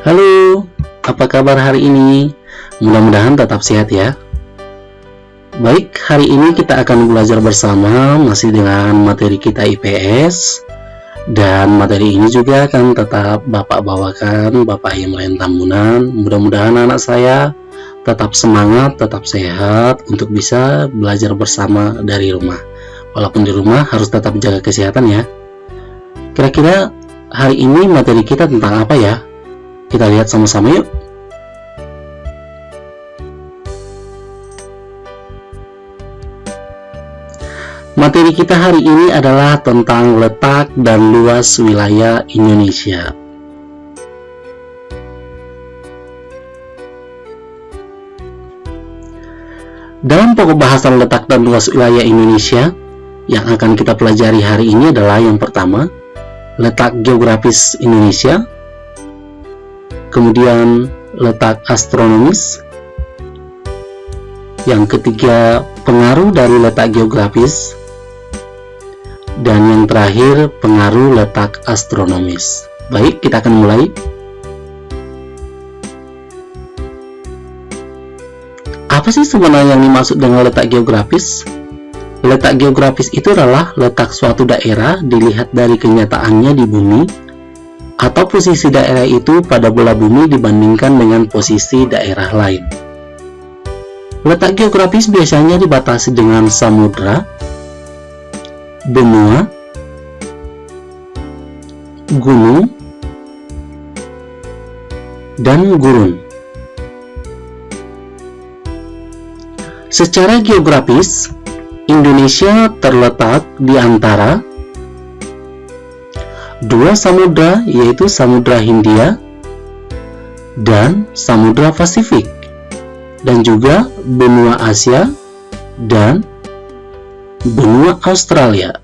Halo, apa kabar hari ini? Mudah-mudahan tetap sehat ya. Baik, hari ini kita akan belajar bersama masih dengan materi kita IPS. Dan materi ini juga akan tetap Bapak bawakan, Bapak Imran Tambunan. Mudah-mudahan anak saya tetap semangat, tetap sehat untuk bisa belajar bersama dari rumah. Walaupun di rumah harus tetap jaga kesehatan ya. Kira-kira hari ini materi kita tentang apa ya? Kita lihat sama-sama yuk. Materi kita hari ini adalah tentang letak dan luas wilayah Indonesia. Dalam pokok bahasan letak dan luas wilayah Indonesia, yang akan kita pelajari hari ini adalah yang pertama, letak geografis Indonesia. Kemudian letak astronomis. Yang ketiga, pengaruh dari letak geografis. Dan yang terakhir, pengaruh letak astronomis. Baik, kita akan mulai. Apa sih sebenarnya yang dimaksud dengan letak geografis? Letak geografis itu adalah letak suatu daerah dilihat dari kenyataannya di bumi, atau posisi daerah itu pada bola bumi dibandingkan dengan posisi daerah lain. Letak geografis biasanya dibatasi dengan samudra, benua, gunung, dan gurun. Secara geografis, Indonesia terletak di antara dua samudra, yaitu Samudra Hindia dan Samudra Pasifik, dan juga benua Asia dan benua Australia.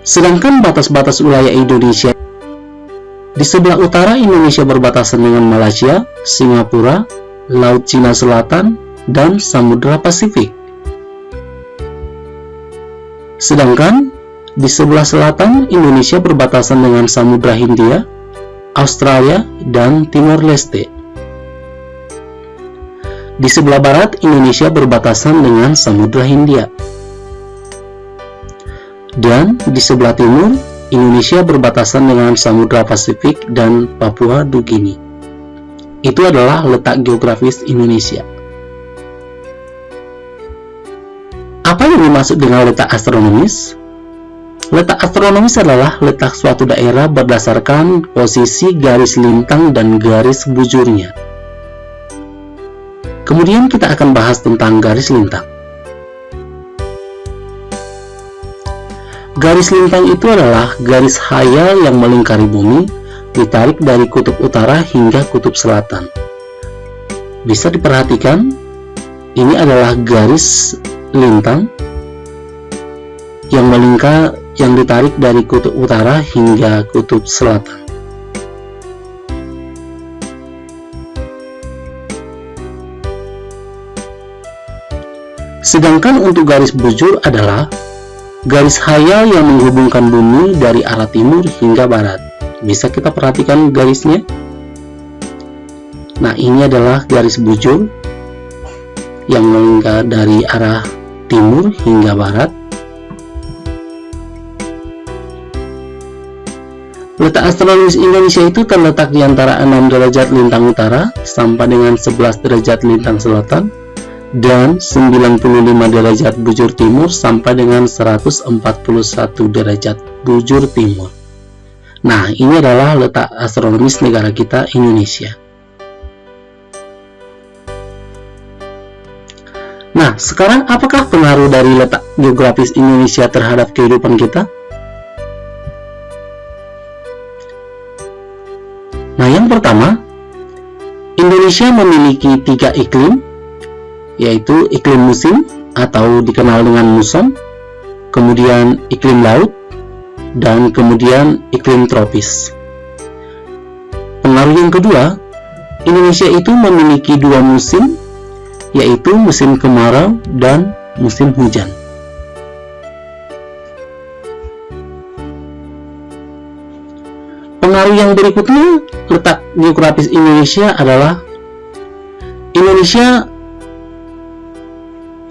Sedangkan batas-batas wilayah Indonesia, di sebelah utara Indonesia berbatasan dengan Malaysia, Singapura, Laut Cina Selatan, dan Samudra Pasifik. Sedangkan di sebelah selatan Indonesia berbatasan dengan Samudra Hindia, Australia, dan Timor Leste. Di sebelah barat Indonesia berbatasan dengan Samudra Hindia. Dan di sebelah timur Indonesia berbatasan dengan Samudra Pasifik dan Papua Nugini. Itu adalah letak geografis Indonesia. Apa yang dimaksud dengan letak astronomis? Letak astronomis adalah letak suatu daerah berdasarkan posisi garis lintang dan garis bujurnya. Kemudian kita akan bahas tentang garis lintang. Garis lintang itu adalah garis khayal yang melingkari bumi, ditarik dari kutub utara hingga kutub selatan. Bisa diperhatikan, ini adalah garis lintang yang ditarik dari kutub utara hingga kutub selatan. Sedangkan untuk garis bujur adalah garis khayal yang menghubungkan bumi dari arah timur hingga barat. Bisa kita perhatikan garisnya? Nah, ini adalah garis bujur yang melingkar dari arah timur hingga barat. Letak astronomis Indonesia itu terletak di antara 6 derajat lintang utara sampai dengan 11 derajat lintang selatan dan 95 derajat bujur timur sampai dengan 141 derajat bujur timur. Nah, ini adalah letak astronomis negara kita, Indonesia. Nah, sekarang apakah pengaruh dari letak geografis Indonesia terhadap kehidupan kita? Nah, yang pertama, Indonesia memiliki 3 iklim, yaitu iklim musim atau dikenal dengan muson, kemudian iklim laut, dan kemudian iklim tropis. Pengaruh yang kedua, Indonesia itu memiliki 2 musim, yaitu musim kemarau dan musim hujan. Pengaruh yang berikutnya, letak geografis Indonesia adalah Indonesia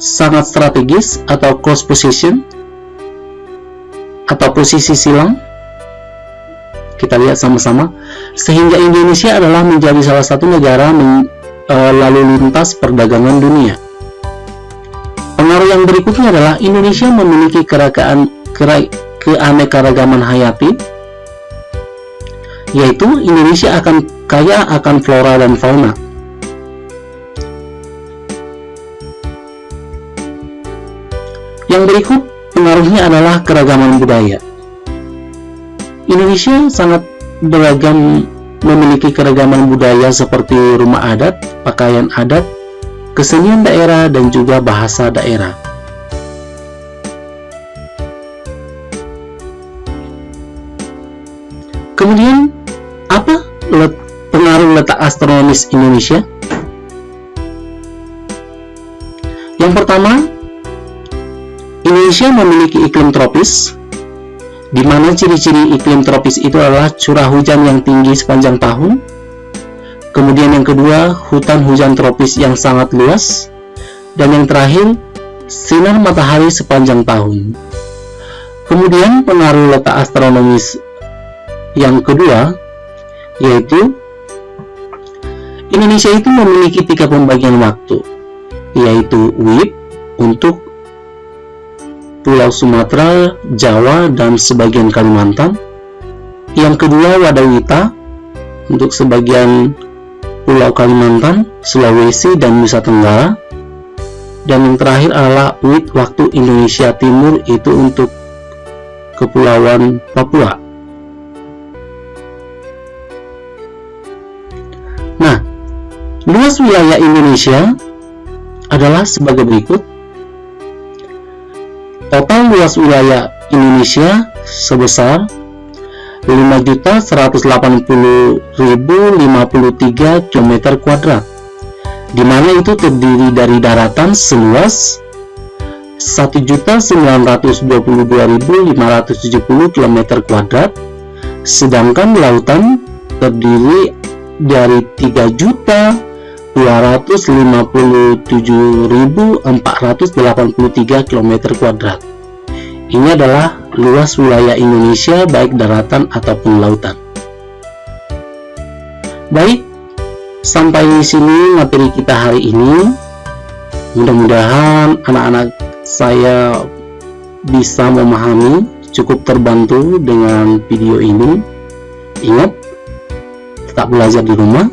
sangat strategis atau close position atau posisi silang. Kita lihat sama-sama, sehingga Indonesia adalah menjadi salah satu negara lalu lintas perdagangan dunia. Pengaruh yang berikutnya adalah Indonesia memiliki keanekaragaman hayati, yaitu Indonesia akan kaya akan flora dan fauna. Yang berikut pengaruhnya adalah keragaman budaya. Indonesia sangat beragam, memiliki keragaman budaya seperti rumah adat, pakaian adat, kesenian daerah, dan juga bahasa daerah. Kemudian, apa pengaruh letak astronomis Indonesia? Yang pertama, Indonesia memiliki iklim tropis, di mana ciri-ciri iklim tropis itu adalah curah hujan yang tinggi sepanjang tahun. Kemudian yang kedua, hutan hujan tropis yang sangat luas. Dan yang terakhir, sinar matahari sepanjang tahun. Kemudian pengaruh letak astronomis yang kedua, yaitu Indonesia itu memiliki 3 pembagian waktu, yaitu WIB untuk Pulau Sumatera, Jawa, dan sebagian Kalimantan. Yang kedua, Wadawita untuk sebagian Pulau Kalimantan, Sulawesi, dan Nusa Tenggara. Dan yang terakhir adalah WIB waktu Indonesia Timur, itu untuk Kepulauan Papua. Nah, luas wilayah Indonesia adalah sebagai berikut. Total luas wilayah Indonesia sebesar 5.180.053 km², di mana itu terdiri dari daratan seluas 1.922.570 km², sedangkan lautan terdiri dari 3.257.483 km². Ini adalah luas wilayah Indonesia baik daratan ataupun lautan. Baik, sampai di sini materi kita hari ini. Mudah-mudahan anak-anak saya bisa memahami, cukup terbantu dengan video ini. Ingat, tetap belajar di rumah,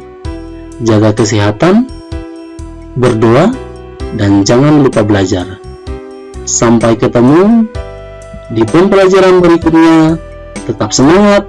jaga kesehatan, berdoa, dan jangan lupa belajar. Sampai ketemu di pembelajaran berikutnya. Tetap semangat,